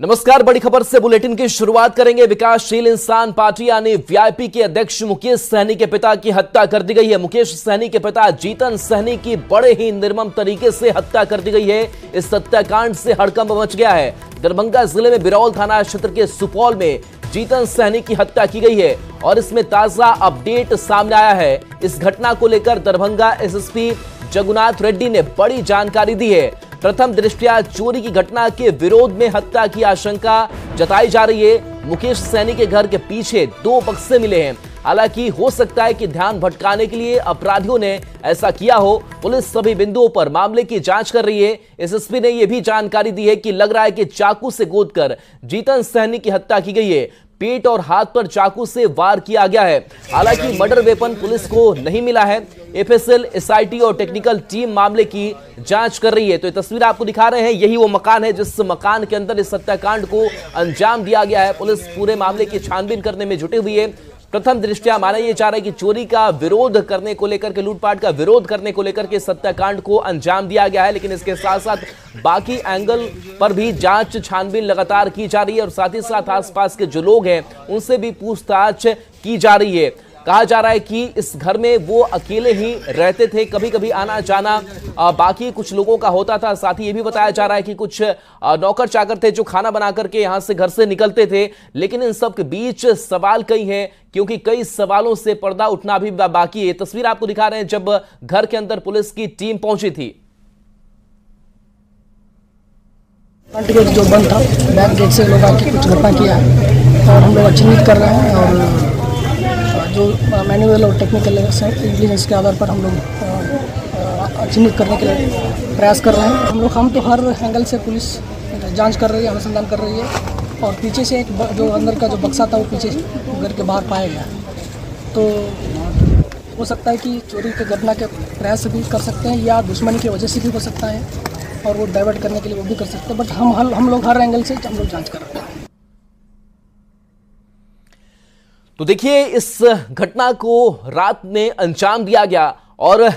नमस्कार, बड़ी खबर से बुलेटिन की शुरुआत करेंगे। विकासशील इंसान पार्टी यानी वीआईपी के अध्यक्ष मुकेश सहनी के पिता की हत्या कर दी गई है। मुकेश सहनी के पिता जीतन सहनी की बड़े ही निर्मम तरीके से हत्या कर दी गई है। इस हत्याकांड से हड़कंप मच गया है। दरभंगा जिले में बिरौल थाना क्षेत्र के सुपौल में जीतन सहनी की हत्या की गई है और इसमें ताजा अपडेट सामने आया है। इस घटना को लेकर दरभंगा एसएसपी जगुनाथ रेड्डी ने बड़ी जानकारी दी है। प्रथम दृष्टया चोरी की घटना के विरोध में हत्या की आशंका जताई जा रही है। मुकेश सहनी के घर के पीछे 2 बक्से मिले हैं। हालांकि हो सकता है कि ध्यान भटकाने के लिए अपराधियों ने ऐसा किया हो। पुलिस सभी बिंदुओं पर मामले की जांच कर रही है। एसएसपी ने यह भी जानकारी दी है कि लग रहा है कि चाकू से गोदकर जीतन सहनी की हत्या की गई है। पेट और हाथ पर चाकू से वार किया गया है। हालांकि मर्डर वेपन पुलिस को नहीं मिला है। एफएसएल, एसआईटी और टेक्निकल टीम मामले की जांच कर रही है। तो ये तस्वीर आपको दिखा रहे हैं, यही वो मकान है जिस मकान के अंदर इस हत्याकांड को अंजाम दिया गया है। पुलिस पूरे मामले की छानबीन करने में जुटी हुई है। प्रथम दृष्टया माना यह जा रहा है कि चोरी का विरोध करने को लेकर के, लूटपाट का विरोध करने को लेकर के इस हत्याकांड को अंजाम दिया गया है। लेकिन इसके साथ साथ बाकी एंगल पर भी जांच छानबीन लगातार की जा रही है और साथ ही साथ आसपास के जो लोग हैं उनसे भी पूछताछ की जा रही है। कहा जा रहा है कि इस घर में वो अकेले ही रहते थे, कभी कभी आना जाना बाकी कुछ लोगों का होता था। साथ ही ये भी बताया जा रहा है कि कुछ नौकर चाकर थे जो खाना बना करके यहां से घर से निकलते थे। लेकिन इन सब के बीच सवाल कई हैं, क्योंकि कई सवालों से पर्दा उठना भी बाकी है। तस्वीर आपको दिखा रहे हैं जब घर के अंदर पुलिस की टीम पहुंची थी। गेट जो बंद था, बैक गेट से लोग आके कुछ घटना किया और हम लोग चिन्हित कर रहे हैं और जो मैनुअल और टेक्निकल इंटेलिजेंस के आधार पर हम लोग चिन्हित करने के लिए प्रयास कर रहे हैं। हम तो हर एंगल से पुलिस जांच कर रही है, अनुसंधान कर रही है। और पीछे से एक जो अंदर का जो बक्सा था वो पीछे घर के बाहर पाया गया। तो हो सकता है कि चोरी की घटना के प्रयास भी कर सकते हैं या दुश्मनी की वजह से भी हो सकता है और वो डाइवर्ट करने के लिए वो भी कर सकते हैं। बट हम लोग हर एंगल से हम लोग जाँच कर रहे हैं। तो देखिए, इस घटना को रात में अंजाम दिया गया और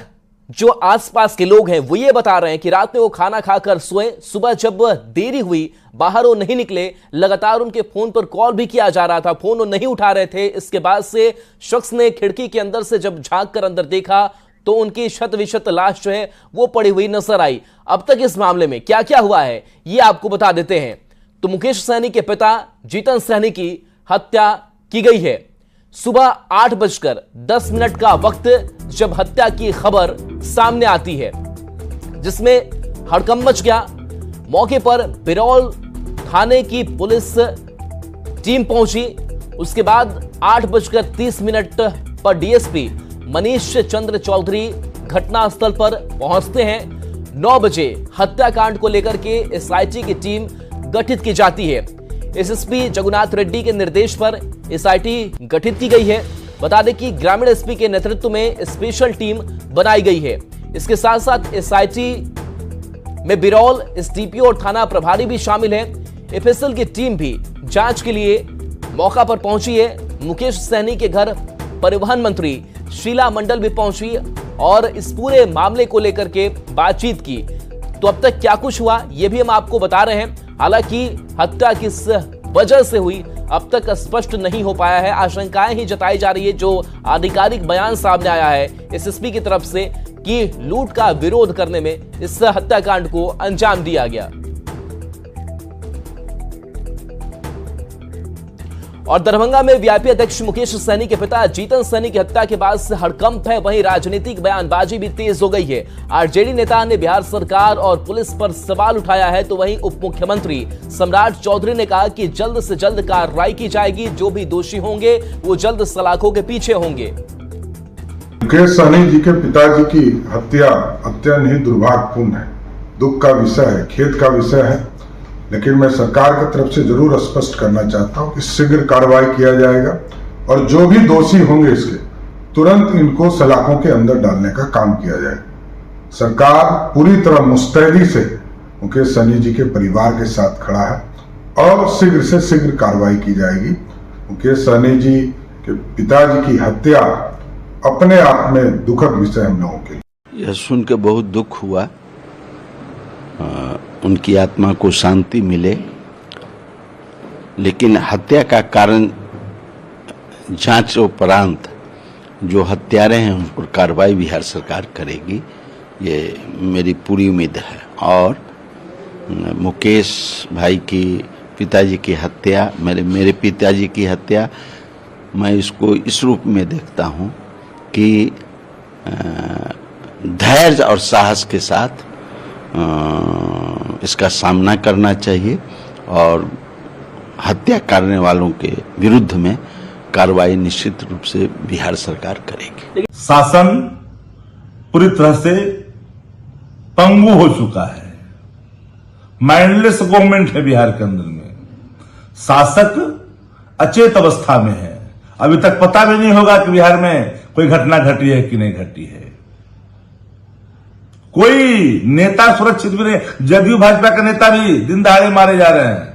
जो आसपास के लोग हैं वो ये बता रहे हैं कि रात में वो खाना खाकर सोए, सुबह जब देरी हुई बाहर वो नहीं निकले। लगातार उनके फोन पर कॉल भी किया जा रहा था, फोन वो नहीं उठा रहे थे। इसके बाद से शख्स ने खिड़की के अंदर से जब झांक कर अंदर देखा तो उनकी शत विशत लाश जो है वो पड़ी हुई नजर आई। अब तक इस मामले में क्या क्या हुआ है ये आपको बता देते हैं। तो मुकेश सहनी के पिता जीतन सहनी की हत्या की गई है। सुबह 8:10 का वक्त जब हत्या की खबर सामने आती है, जिसमें हड़कंप मच गया। मौके पर बिरौल थाने की पुलिस टीम पहुंची। उसके बाद 8:30 पर डीएसपी मनीष चंद्र चौधरी घटनास्थल पर पहुंचते हैं। 9 बजे हत्याकांड को लेकर के एसआईटी की टीम गठित की जाती है। एसएसपी जगुनाथ रेड्डी के निर्देश पर एसआईटी गठित की गई है। बता दें कि ग्रामीण एसपी के नेतृत्व में स्पेशल टीम बनाई गई है। इसके साथ साथ एसआईटी में बिरौल एसडीपीओ और थाना प्रभारी भी शामिल हैं। एफएसएल की टीम भी जांच के लिए मौका पर पहुंची है। मुकेश सहनी के घर परिवहन मंत्री शीला मंडल भी पहुंची और इस पूरे मामले को लेकर के बातचीत की। तो अब तक क्या कुछ हुआ ये भी हम आपको बता रहे हैं। हालांकि हत्या किस वजह से हुई अब तक स्पष्ट नहीं हो पाया है। आशंकाएं ही जताई जा रही है। जो आधिकारिक बयान सामने आया है एसएसपी की तरफ से कि लूट का विरोध करने में इस हत्याकांड को अंजाम दिया गया। और दरभंगा में वीआईपी अध्यक्ष मुकेश सहनी के पिता जीतन सहनी की हत्या के बाद से हड़कंप है। वहीं राजनीतिक बयानबाजी भी तेज हो गई है। आरजेडी नेता ने बिहार सरकार और पुलिस पर सवाल उठाया है। तो वहीं उप मुख्यमंत्री सम्राट चौधरी ने कहा कि जल्द से जल्द कार्रवाई की जाएगी। जो भी दोषी होंगे वो जल्द सलाखों के पीछे होंगे। मुकेश सहनी जी के पिताजी की हत्या अत्यंत ही दुर्भाग्यपूर्ण है, दुख का विषय है, खेद का विषय है। लेकिन मैं सरकार की तरफ से जरूर स्पष्ट करना चाहता हूं कि शीघ्र कार्रवाई किया जाएगा और जो भी दोषी होंगे इसके तुरंत इनको सलाखों के अंदर डालने का काम किया जाएगा। सरकार पूरी तरह मुस्तैदी से मुकेश सहनी जी के परिवार के साथ खड़ा है और शीघ्र से शीघ्र कार्रवाई की जाएगी। मुकेश सहनी जी के पिताजी की हत्या अपने आप में दुखद विषय हम लोगों के लिए। यह सुन के बहुत दुख हुआ। उनकी आत्मा को शांति मिले लेकिन हत्या का कारण जांच उपरांत जो हत्यारे हैं उन पर कार्रवाई बिहार सरकार करेगी, ये मेरी पूरी उम्मीद है। और मुकेश भाई की पिताजी की हत्या, मेरे पिताजी की हत्या, मैं इसको इस रूप में देखता हूँ कि धैर्य और साहस के साथ इसका सामना करना चाहिए और हत्या करने वालों के विरुद्ध में कार्रवाई निश्चित रूप से बिहार सरकार करेगी। शासन पूरी तरह से पंगु हो चुका है, माइंडलेस गवर्नमेंट है बिहार के अंदर में। शासक अचेत अवस्था में है, अभी तक पता भी नहीं होगा कि बिहार में कोई घटना घटी है कि नहीं घटी है। कोई नेता सुरक्षित भी नहीं, जदयू भाजपा का नेता भी दिन दहाड़े मारे जा रहे हैं।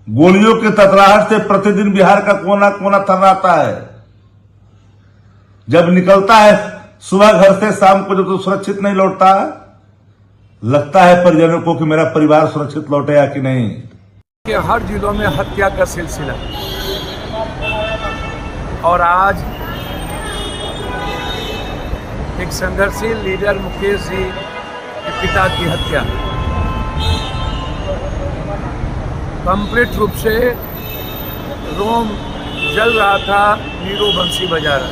गोलियों के ततराहट से प्रतिदिन बिहार का कोना कोना थर्राता है। जब निकलता है सुबह घर से शाम को, जब तो सुरक्षित नहीं लौटता, लगता है परिजनों को कि मेरा परिवार सुरक्षित लौटेगा कि नहीं। कि हर जिलों में हत्या का सिलसिला, और आज एक संघर्षशील लीडर मुकेश जी के पिता की हत्या कंप्लीट रूप से रोम जल रहा था, नीरो बंसी बजा रहा,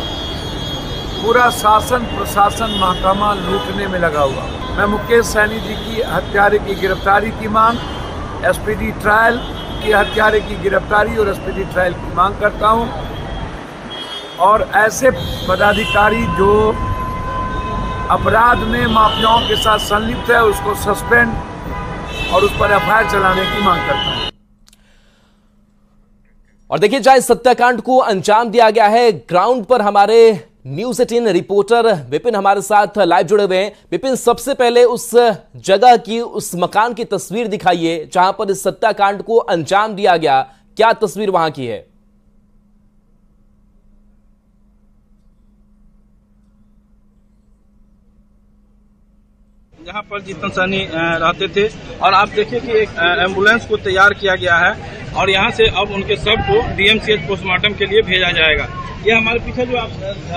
पूरा शासन प्रशासन महकमा लूटने में लगा हुआ। मैं मुकेश सहनी जी की हत्यारे की गिरफ्तारी की मांग, एसपीडी ट्रायल की हत्यारे की गिरफ्तारी और एसपीडी ट्रायल की मांग करता हूं। और ऐसे पदाधिकारी जो अपराध में माफियाओं के साथ संलिप्त है उसको सस्पेंड और उस पर एफआईआर चलाने की मांग करता हूं। और देखिए, जहां इस हत्याकांड को अंजाम दिया गया है, ग्राउंड पर हमारे न्यूज़ 18 रिपोर्टर विपिन हमारे साथ लाइव जुड़े हुए हैं। विपिन, सबसे पहले उस जगह की, उस मकान की तस्वीर दिखाइए जहां पर इस हत्याकांड को अंजाम दिया गया। क्या तस्वीर वहां की है? जहां पर जीतन सहनी रहते थे, और आप देखिए कि एक एम्बुलेंस को तैयार किया गया है और यहां से अब उनके शव को डीएमसीएच पोस्टमार्टम के लिए भेजा जाएगा। ये हमारे पीछे जो आप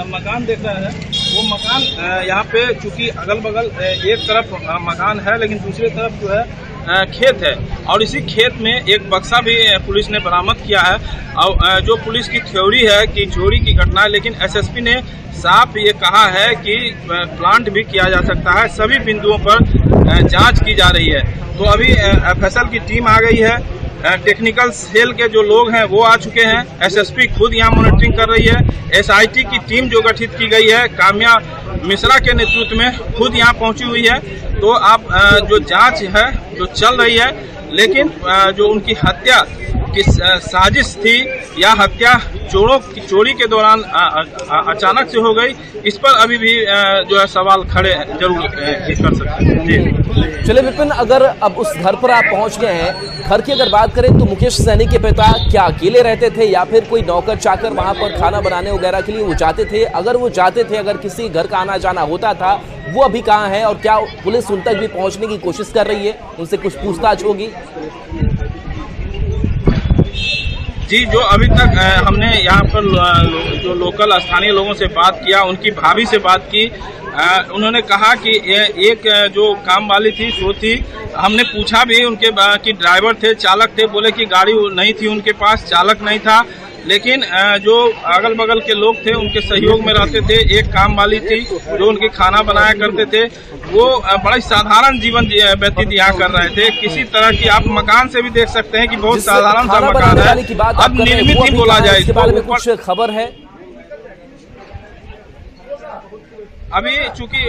मकान देख रहे हैं, वो मकान यहाँ पे चूंकि अगल बगल एक तरफ मकान है लेकिन दूसरी तरफ जो है खेत है, और इसी खेत में एक बक्सा भी पुलिस ने बरामद किया है। और जो पुलिस की थ्योरी है कि चोरी की घटना है, लेकिन एसएसपी ने साफ ये कहा है कि प्लांट भी किया जा सकता है। सभी बिंदुओं पर जांच की जा रही है। तो अभी एफएसएल की टीम आ गई है, टेक्निकल सेल के जो लोग हैं वो आ चुके हैं, एसएसपी खुद यहाँ मॉनिटरिंग कर रही है, एसआईटी की टीम जो गठित की गई है काम्या मिश्रा के नेतृत्व में खुद यहाँ पहुंची हुई है। तो आप जो जांच है जो चल रही है, लेकिन जो उनकी हत्या की साजिश थी या हत्या चोरी के दौरान अचानक से हो गई, इस पर अभी भी जो है सवाल खड़े जरूर कर सकते हैं। जी चले विपिन, अगर अब उस घर पर आप पहुंच गए हैं, घर की अगर बात करें तो मुकेश सहनी के पिता क्या अकेले रहते थे या फिर कोई नौकर चाकर वहां पर खाना बनाने वगैरह के लिए वो जाते थे? अगर वो जाते थे, अगर किसी घर का आना जाना होता था, वो अभी कहाँ है और क्या पुलिस उन तक भी पहुंचने की कोशिश कर रही है? उनसे कुछ पूछताछ होगी? जी, जो अभी तक हमने यहाँ पर जो लोकल स्थानीय लोगों से बात किया, उनकी भाभी से बात की, उन्होंने कहा कि एक जो काम वाली थी सो थी। हमने पूछा भी उनके कि ड्राइवर थे, चालक थे, बोले कि गाड़ी नहीं थी उनके पास, चालक नहीं था। लेकिन जो अगल बगल के लोग थे उनके सहयोग में रहते थे। एक काम वाली थी जो उनके खाना बनाया करते थे, वो बड़ा साधारण जीवन व्यतीत यहाँ कर रहे थे। किसी तरह की आप मकान से भी देख सकते हैं कि बहुत साधारण सा मकान है, अब निर्मित ही बोला जाए। इसके बारे में कुछ खबर है? अभी चूंकि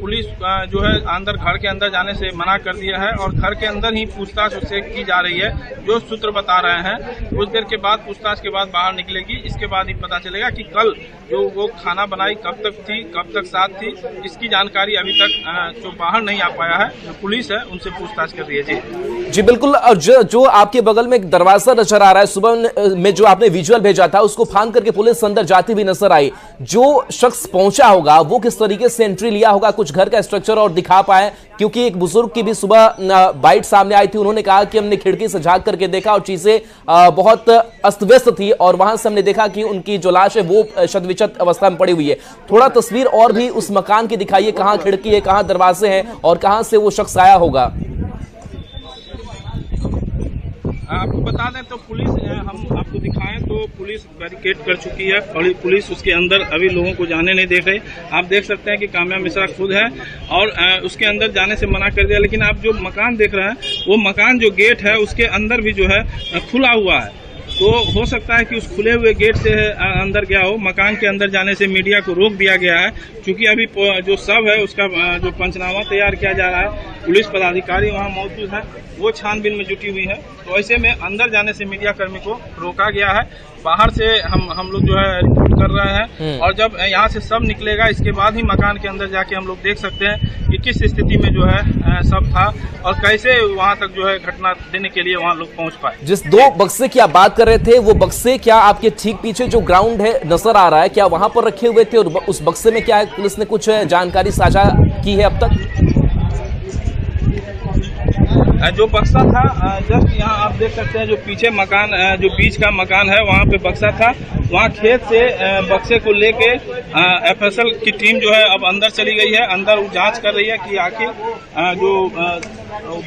पुलिस जो है अंदर घर के अंदर जाने से मना कर दिया है और घर के अंदर ही पूछताछ उससे की जा रही है, जो सूत्र बता रहे हैं। कुछ देर के बाद पूछताछ के बाद बाहर निकलेगी, इसके बाद ही पता चलेगा कि कल जो वो खाना बनाई कब तक थी, कब तक साथ थी, इसकी जानकारी अभी तक जो बाहर नहीं आ पाया है। जो पुलिस है उनसे पूछताछ कर रही है। जी बिल्कुल। और जो आपके बगल में एक दरवाजा नजर आ रहा है, सुबह में जो आपने विजुअल भेजा था, उसको फांद करके पुलिस अंदर जाती हुई नजर आई। जो शख्स पहुंचा होगा, वो किस तरीके से एंट्री लिया होगा, कुछ घर का स्ट्रक्चर और दिखा पाए, क्योंकि एक बुजुर्ग की भी सुबह बाइट सामने आई थी। उन्होंने कहा कि हमने खिड़की से झांक करके देखा और चीजें बहुत अस्त व्यस्त थी और वहां से हमने देखा कि उनकी जो लाश है वो शतविचत अवस्था में पड़ी हुई है। थोड़ा तस्वीर और भी उस मकान की दिखाइए, कहां खिड़की है, कहां दरवाजे हैं और कहां से वो शख्स आया होगा। आपको बता दें तो पुलिस, हम आपको दिखाएं तो पुलिस बैरिकेड कर चुकी है और पुलिस उसके अंदर अभी लोगों को जाने नहीं दे रही। आप देख सकते हैं कि काम्या मिश्रा खुद है और उसके अंदर जाने से मना कर दिया। लेकिन आप जो मकान देख रहे हैं वो मकान जो गेट है उसके अंदर भी जो है खुला हुआ है, तो हो सकता है कि उस खुले हुए गेट से अंदर गया हो। मकान के अंदर जाने से मीडिया को रोक दिया गया है, क्योंकि अभी जो शव है उसका जो पंचनामा तैयार किया जा रहा है। पुलिस पदाधिकारी वहां मौजूद है, वो छानबीन में जुटी हुई है, तो ऐसे में अंदर जाने से मीडिया कर्मी को रोका गया है। बाहर से हम लोग जो है रिपोर्ट कर रहे हैं और जब यहाँ से सब निकलेगा इसके बाद ही मकान के अंदर जाके हम लोग देख सकते हैं कि किस स्थिति में जो है सब था और कैसे वहाँ तक जो है घटना देने के लिए वहाँ लोग पहुँच पाए। जिस 2 बक्से की आप बात कर रहे थे, वो बक्से क्या आपके ठीक पीछे जो ग्राउंड है नजर आ रहा है, क्या वहां पर रखे हुए थे और उस बक्से में क्या है, पुलिस ने कुछ जानकारी साझा की है अब तक? जो बक्सा था जस्ट यहाँ आप देख सकते हैं, जो पीछे मकान, जो बीच का मकान है वहाँ पे बक्सा था। वहाँ खेत से बक्से को लेके एफएसएल की टीम जो है अब अंदर चली गई है। अंदर वो जांच कर रही है कि आखिर जो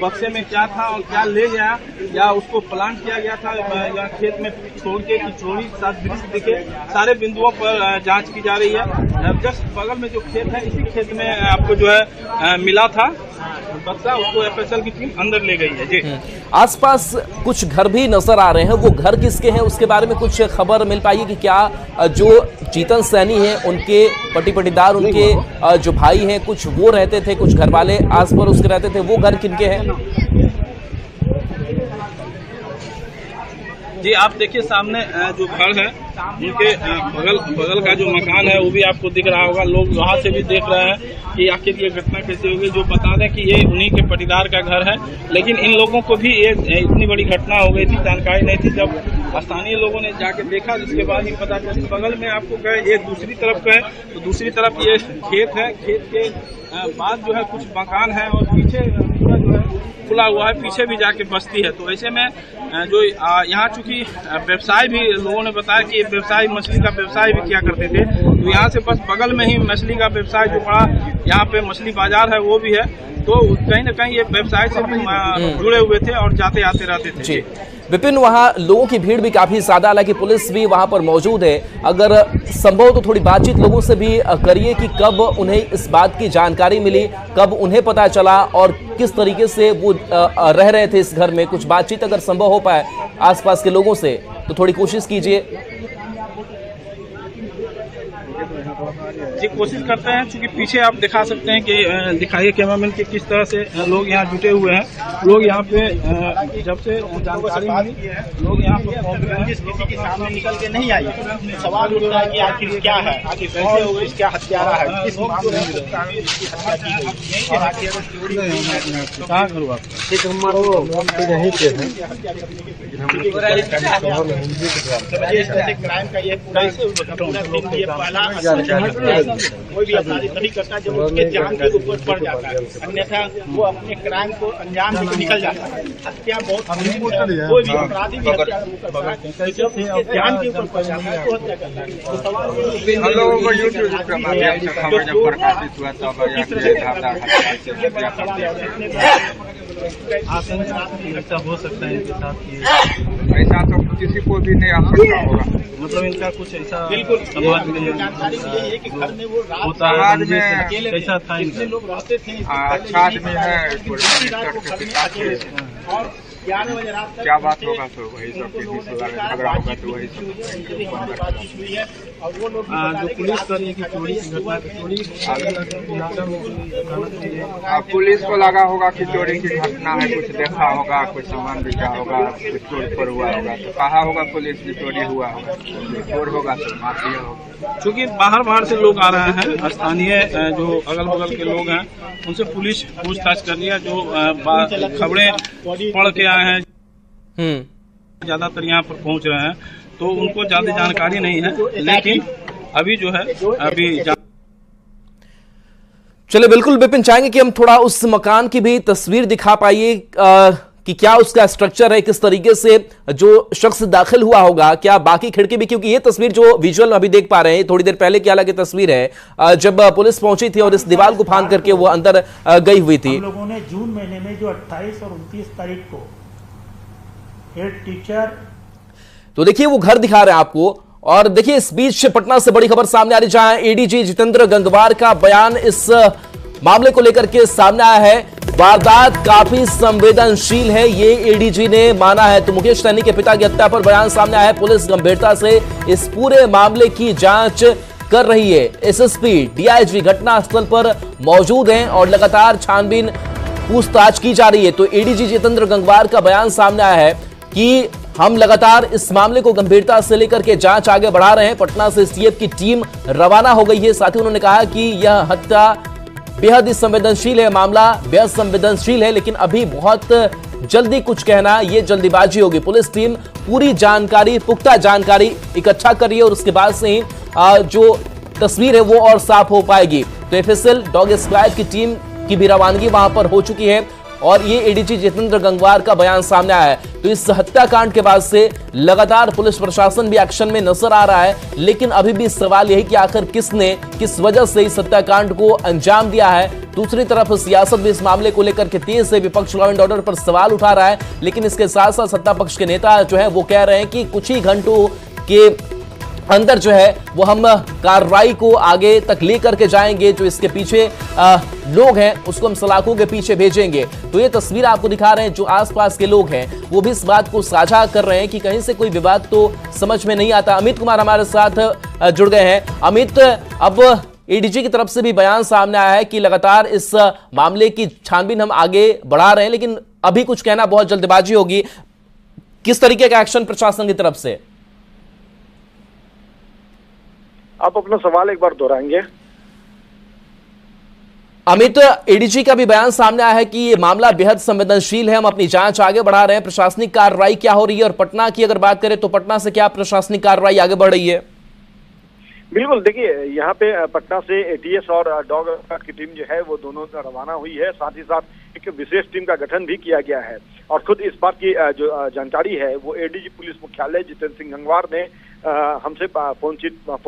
बक्से में क्या था और क्या ले गया, या उसको प्लांट किया गया था या खेत में छोड़ के कि चोरी साथ दृश्य दिखे, सारे बिंदुओं पर जांच की जा रही है। जस्ट बगल में जो खेत है इसी खेत में आपको जो है मिला था बक्सा, उसको एफएसएल की टीम अंदर ले गई है। जी, आसपास कुछ घर भी नजर आ रहे हैं, वो घर किसके हैं उसके बारे में कुछ खबर मिल पाई कि क्या जो जीतन सहनी है उनके पट्टीदार, उनके जो भाई हैं कुछ वो रहते थे, कुछ घर वाले आस पास उसके रहते थे, वो घर किनके हैं? जी, आप देखिए सामने जो घर है उनके बगल का जो मकान है वो भी आपको दिख रहा होगा। लोग वहाँ से भी देख रहे हैं कि आखिर ये घटना कैसे होगी। जो बता दें कि ये उन्हीं के पट्टीदार का घर है, लेकिन इन लोगों को भी ये इतनी बड़ी घटना हो गई थी, जानकारी नहीं थी। जब स्थानीय लोगों ने जाके देखा जिसके बाद ही पता चला। बगल में आपको गए, ये दूसरी तरफ गए तो दूसरी तरफ ये खेत है, खेत के बाद जो है कुछ मकान है और पीछे पूरा जो है खुला हुआ है, पीछे भी जाके बस्ती है। तो ऐसे में जो यहाँ चूंकि व्यवसाय भी लोगों ने बताया कि व्यवसाय मछली का व्यवसाय भी किया करते थे, तो यहाँ से बस बगल में ही मछली का व्यवसाय जो बड़ा यहाँ पे मछली बाजार है वो भी है, तो कहीं ना कहीं ये व्यवसाय से भी जुड़े हुए थे और जाते आते रहते थे। जी विपिन, वहाँ लोगों की भीड़ भी काफी ज्यादा, हालांकि पुलिस भी वहां पर मौजूद है। अगर संभव तो थोड़ी बातचीत लोगों से भी करिए कि कब उन्हें इस बात की जानकारी मिली, कब उन्हें पता चला और किस तरीके से वो रह रहे थे इस घर में। कुछ बातचीत अगर संभव हो पाए आसपास के लोगों से तो थोड़ी कोशिश कीजिए। जी, कोशिश करते हैं, क्योंकि पीछे आप दिखा सकते हैं कि दिखाइए कैमरामैन के किस तरह से लोग यहाँ जुटे हुए हैं। लोग यहाँ पे जब से जानकारी मिली लोग यहाँ पे पहुँच रहे हैं। किसी के सामने निकल के नहीं आई, सवाल उठता है कि आखिर क्या है, आखिर कैसे हो गई, क्या हत्यारा है, किस मामले में इसकी हत्या की गई। कहाँ घर हुआ? यहीं पे है क्राइम का ये पहला कोई भी अपराधी तभी करता है जब उसके जान के ऊपर पड़ जाता है, अन्यथा वो अपने क्राइम को अंजाम देकर निकल जाता है। हत्या बहुत, कोई भी अपराधी भी हत्या करता है जब उसके जान के ऊपर पड़ जाता है तो हत्या करता है। तो सवाल हम लोगों को यूट्यूब के माध्यम से खबर जब प्रकाशित हुआ तब ऐसा हो सकता है इनके साथ कि ऐसा तो किसी को भी नहीं आ सकता होगा, मतलब इनका कुछ ऐसा बिल्कुल समाज में जानकारी यही है कि घर में वो होता है, समाज में अकेले कैसा था इतने लोग रहते थे, अच्छा आदमी है, अकेले थे और 11 बजे रात तक क्या बात होगा तो वही सब के बीच झगड़ा होगा तो वही सब बातचीत हुई है। और वो लोग जो पुलिस कर रही है कि चोरी की घटना चोरी अब पुलिस को लगा होगा कि चोरी की घटना है, कुछ देखा होगा, कुछ सामान बिका होगा, कुछ चोरी पर हुआ होगा, तो कहा होगा पुलिस की चोरी हुआ होगा, चोर होगा तो मार दिया होगा। चूँकि बाहर से लोग आ रहे हैं, स्थानीय जो अगल बगल के लोग हैं उनसे पुलिस पूछताछ कर रही है। जो खबरें पढ़ के आए हैं ज्यादातर यहाँ पर पहुँच रहे हैं, तो उनको ज्यादा जानकारी नहीं है, लेकिन अभी जो है चलिए बिल्कुल विपिन, चाहेंगे कि हम थोड़ा उस मकान की भी तस्वीर दिखा पाइए कि क्या उसका स्ट्रक्चर है, किस तरीके से जो शख्स दाखिल हुआ होगा, क्या बाकी खिड़की भी, क्योंकि ये तस्वीर जो विजुअल अभी देख पा रहे हैं थोड़ी देर पहले की हालांकि तस्वीर है जब पुलिस पहुंची थी और इस दीवार को फांद करके वो अंदर गई हुई थी। हम लोगों ने जून महीने में जो 28 और 29 तारीख को हेड टीचर, तो देखिए वो घर दिखा रहे हैं आपको। और देखिए इस बीच पटना से बड़ी खबर सामने आ रही, जहां एडीजी जितेंद्र गंगवार का बयान इस मामले को लेकर के सामने आया है। वारदात काफी संवेदनशील है, ये एडीजी ने माना है। तो मुकेश सहनी के पिता की हत्या पर बयान सामने आया है। पुलिस गंभीरता से इस पूरे मामले की जांच कर रही है। एसएसपी डीआईजी घटनास्थल पर मौजूद हैं और लगातार छानबीन पूछताछ की जा रही है। तो एडीजी जितेंद्र गंगवार का बयान सामने आया है कि हम लगातार इस मामले को गंभीरता से लेकर के जांच आगे बढ़ा रहे हैं। पटना से सीएफ की टीम रवाना हो गई है। साथ ही उन्होंने कहा कि यह हत्या बेहद ही संवेदनशील है, मामला बेहद संवेदनशील है, लेकिन अभी बहुत जल्दी कुछ कहना ये जल्दीबाजी होगी। पुलिस टीम पूरी जानकारी, पुख्ता जानकारी इकट्ठा कर रही है और उसके बाद से ही जो तस्वीर है वो और साफ हो पाएगी। तो एफएसएल डॉग स्क्वाड की टीम की भी रवानगी वहां पर हो चुकी है और ये एडीजी जितेंद्र गंगवार का बयान सामने आया है। तो इस हत्याकांड के बाद से लगातार पुलिस प्रशासन भी एक्शन में नजर आ रहा है, लेकिन अभी भी सवाल यही कि आखिर किसने, किस वजह से इस हत्याकांड को अंजाम दिया है। दूसरी तरफ सियासत भी इस मामले को लेकर के तेज से विपक्ष लॉ एंड ऑर्डर पर सवाल उठा रहा है, लेकिन इसके साथ साथ सत्ता पक्ष के नेता जो है वो कह रहे हैं कि कुछ ही घंटों के अंदर जो है वो हम कार्रवाई को आगे तक लेकर के जाएंगे। जो इसके पीछे लोग हैं उसको हम सलाखों के पीछे भेजेंगे। तो ये तस्वीर आपको दिखा रहे हैं, जो आसपास के लोग हैं वो भी इस बात को साझा कर रहे हैं कि कहीं से कोई विवाद तो समझ में नहीं आता। अमित कुमार हमारे साथ जुड़ गए हैं। अमित, अब एडीजी की तरफ से भी बयान सामने आया है कि लगातार इस मामले की छानबीन हम आगे बढ़ा रहे हैं, लेकिन अभी कुछ कहना बहुत जल्दबाजी होगी। किस तरीके का एक्शन प्रशासन की तरफ से? आप अपना सवाल एक बार दोहराएंगे? अमित, एडीजी का भी बयान सामने आया है कि ये मामला बेहद संवेदनशील है, हम अपनी जांच आगे बढ़ा रहे हैं। प्रशासनिक कार्रवाई क्या हो रही है? और पटना की अगर बात करें तो पटना से क्या प्रशासनिक कार्रवाई आगे बढ़ रही है? बिल्कुल, देखिए यहाँ पे पटना से एटीएस और डॉग स्क्वाड की टीम जो है वो दोनों रवाना हुई है। साथ ही साथ एक विशेष टीम का गठन भी किया गया है और खुद इस बात की जो जानकारी है वो एडीजी पुलिस मुख्यालय जितेंद्र सिंह गंगवार ने हमसे फोन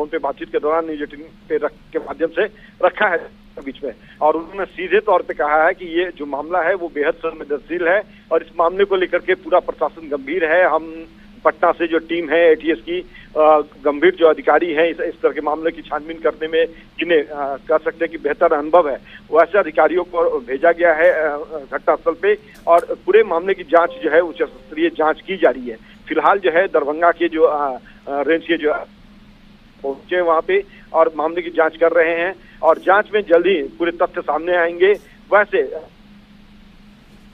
पे बातचीत के दौरान न्यूज 18 पे के माध्यम से रखा है बीच में, और उन्होंने सीधे तौर पे कहा है कि ये जो मामला है वो बेहद संवेदनशील है और इस मामले को लेकर के पूरा प्रशासन गंभीर है। हम पटना से जो टीम है एटीएस की गंभीर जो अधिकारी हैं इस तरह के मामले की छानबीन करने में जिन्हें कह सकते हैं कि बेहतर अनुभव है, वैसे अधिकारियों को भेजा गया है घटनास्थल पे और पूरे मामले की जांच जो है उच्च स्तरीय जांच की जा रही है। फिलहाल जो है दरभंगा के जो रेंज के जो पहुंचे वहां पे और मामले की जांच कर रहे हैं और जांच में जल्दी पूरे तथ्य सामने आएंगे। वैसे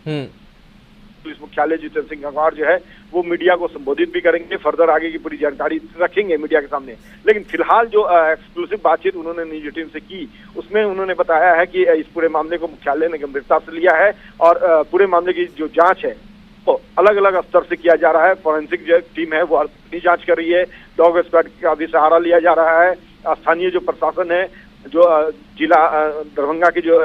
पुलिस मुख्यालय जितेंद्र सिंह गंगवार जो है वो मीडिया को संबोधित भी करेंगे, फर्दर आगे की पूरी जानकारी रखेंगे मीडिया के सामने। लेकिन फिलहाल जो एक्सक्लूसिव बातचीत उन्होंने न्यूज 18 से की उसमें उन्होंने बताया है कि इस पूरे मामले को मुख्यालय ने गंभीरता से लिया है और पूरे मामले की जो जांच है तो अलग अलग स्तर से किया जा रहा है। फॉरेंसिक जो टीम है वो अपनी जांच कर रही है, डॉग स्क्वाड का भी सहारा लिया जा रहा है, स्थानीय जो प्रशासन है, जो जिला दरभंगा के जो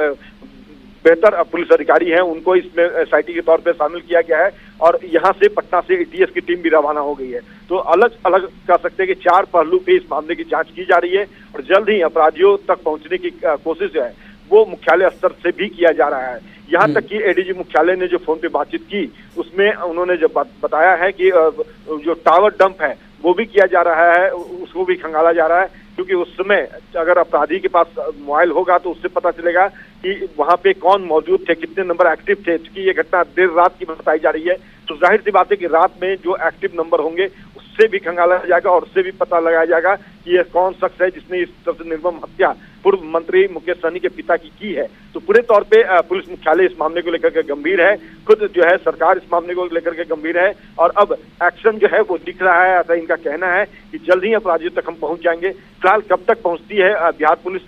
बेहतर पुलिस अधिकारी हैं उनको इसमें एसआईटी के तौर पे शामिल किया गया है और यहाँ से पटना से एटीएस की टीम भी रवाना हो गई है। तो अलग अलग कह सकते हैं कि 4 पहलू पे इस मामले की जांच की जा रही है और जल्द ही अपराधियों तक पहुंचने की कोशिश जो है वो मुख्यालय स्तर से भी किया जा रहा है। यहाँ तक कि एडीजी मुख्यालय ने जो फोन पे बातचीत की उसमें उन्होंने जब बताया है कि जो टावर डंप है वो भी किया जा रहा है, उसको भी खंगाला जा रहा है, क्योंकि उस समय अगर अपराधी के पास मोबाइल होगा तो उससे पता चलेगा कि वहां पे कौन मौजूद थे, कितने नंबर एक्टिव थे। क्योंकि ये घटना देर रात की बताई जा रही है तो जाहिर सी बात है कि रात में जो एक्टिव नंबर होंगे उससे भी खंगाला जाएगा और उससे भी पता लगाया जाएगा कि ये कौन शख्स है जिसने इस तरह से निर्मम हत्या पूर्व मंत्री मुकेश सहनी के पिता की है। तो पूरे तौर पे पुलिस मुख्यालय इस मामले को लेकर के गंभीर है, खुद जो है सरकार इस मामले को लेकर के गंभीर है और अब एक्शन जो है वो दिख रहा है। ऐसा इनका कहना है कि जल्द ही अपराधियों तक हम पहुंच जाएंगे। फिलहाल कब तक पहुंचती है बिहार पुलिस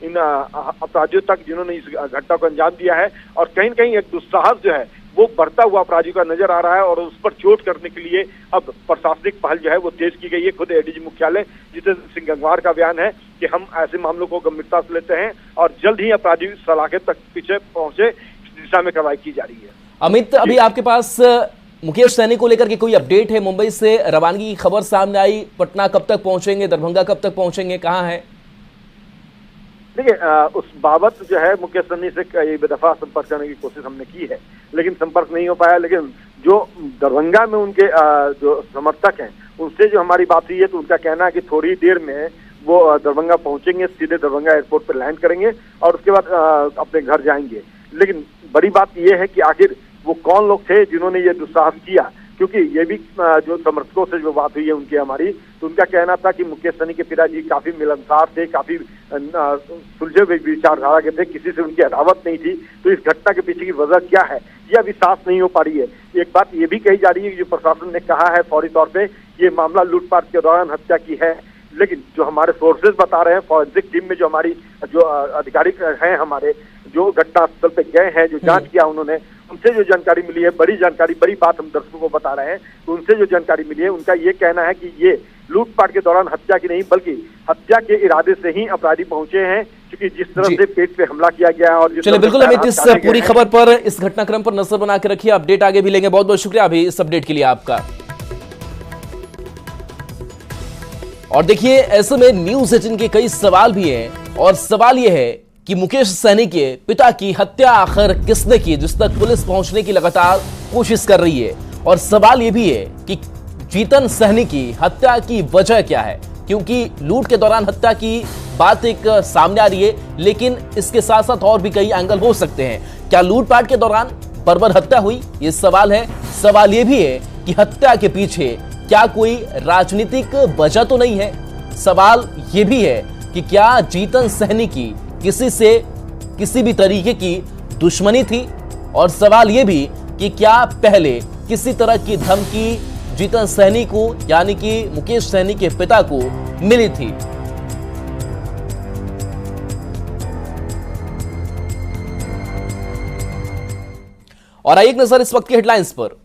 इन अपराधियों तक जिन्होंने इस घटना को अंजाम दिया है और कहीं न कहीं एक दुस्साहस जो है वो बढ़ता हुआ अपराधियों का नजर आ रहा है और उस पर चोट करने के लिए अब प्रशासनिक पहल जो है वो तेज की गई है। खुद एडीजी मुख्यालय जितेंद्र सिंह गंगवार का बयान है कि हम ऐसे मामलों को गंभीरता से लेते हैं और जल्द ही अपराधी सलाखे तक पीछे पहुंचे इस दिशा में कार्रवाई की जा रही है। अमित, अभी आपके पास मुकेश सहनी को लेकर के कोई अपडेट है? मुंबई से रवानगी की खबर सामने आई, पटना कब तक पहुंचेंगे, दरभंगा कब तक पहुंचेंगे, कहाँ है? देखिए, उस बाबत जो है मुकेश सहनी से कई दफा संपर्क करने की कोशिश हमने की है, लेकिन संपर्क नहीं हो पाया। लेकिन जो दरभंगा में उनके जो समर्थक हैं उनसे जो हमारी बात हुई है तो उनका कहना है कि थोड़ी देर में वो दरभंगा पहुंचेंगे, सीधे दरभंगा एयरपोर्ट पर लैंड करेंगे और उसके बाद अपने घर जाएंगे। लेकिन बड़ी बात यह है कि आखिर वो कौन लोग थे जिन्होंने ये दुस्साहस किया, क्योंकि ये भी जो समर्थकों से जो बात हुई है उनकी हमारी, तो उनका कहना था कि मुकेश सहनी के पिताजी काफी मिलनसार थे, काफी सुलझे हुए विचारधारा के थे, किसी से उनकी अदावत नहीं थी। तो इस घटना के पीछे की वजह क्या है ये अभी साफ नहीं हो पा रही है। एक बात ये भी कही जा रही है कि जो प्रशासन ने कहा है फौरी तौर पे ये मामला लूटपाट के दौरान हत्या की है, लेकिन जो हमारे सोर्सेज बता रहे हैं, फॉरेंसिक टीम में जो हमारी जो अधिकारी हैं हमारे, जो घटनास्थल पे गए हैं, जो जांच किया उन्होंने, उनसे जो जानकारी मिली है, बड़ी जानकारी, बड़ी बात हम दर्शकों को बता रहे हैं, तो उनसे जो जानकारी मिली है उनका ये कहना है कि ये लूटपाट के दौरान हत्या की नहीं बल्कि हत्या के इरादे से ही अपराधी पहुंचे हैं, क्योंकि जिस तरह से पेट पे हमला किया गया है और चलिए बिल्कुल अमित, इस पूरी खबर पर, इस घटनाक्रम पर नजर बना के रखिए, अपडेट आगे भी लेंगे। बहुत बहुत शुक्रिया अभी इस अपडेट के लिए आपका। और देखिए, ऐसे में न्यूज़ 18 के कई सवाल भी हैं और सवाल यह है कि मुकेश सहनी के पिता की हत्या आखिर किसने की, जिस तक पुलिस पहुंचने की लगातार कोशिश कर रही है। और सवाल यह भी है कि जीतन सहनी की हत्या की वजह क्या है, क्योंकि लूट के दौरान हत्या की बात एक सामने आ रही है, लेकिन इसके साथ साथ और भी कई एंगल हो सकते हैं। क्या लूटपाट के दौरान बर्बर हत्या हुई, ये सवाल है। सवाल यह भी है कि हत्या के पीछे क्या कोई राजनीतिक वजह तो नहीं है। सवाल यह भी है कि क्या जीतन सहनी की किसी से किसी भी तरीके की दुश्मनी थी, और सवाल यह भी कि क्या पहले किसी तरह की धमकी जीतन सहनी को यानी कि मुकेश सहनी के पिता को मिली थी। और आइए एक नजर इस वक्त की हेडलाइंस पर।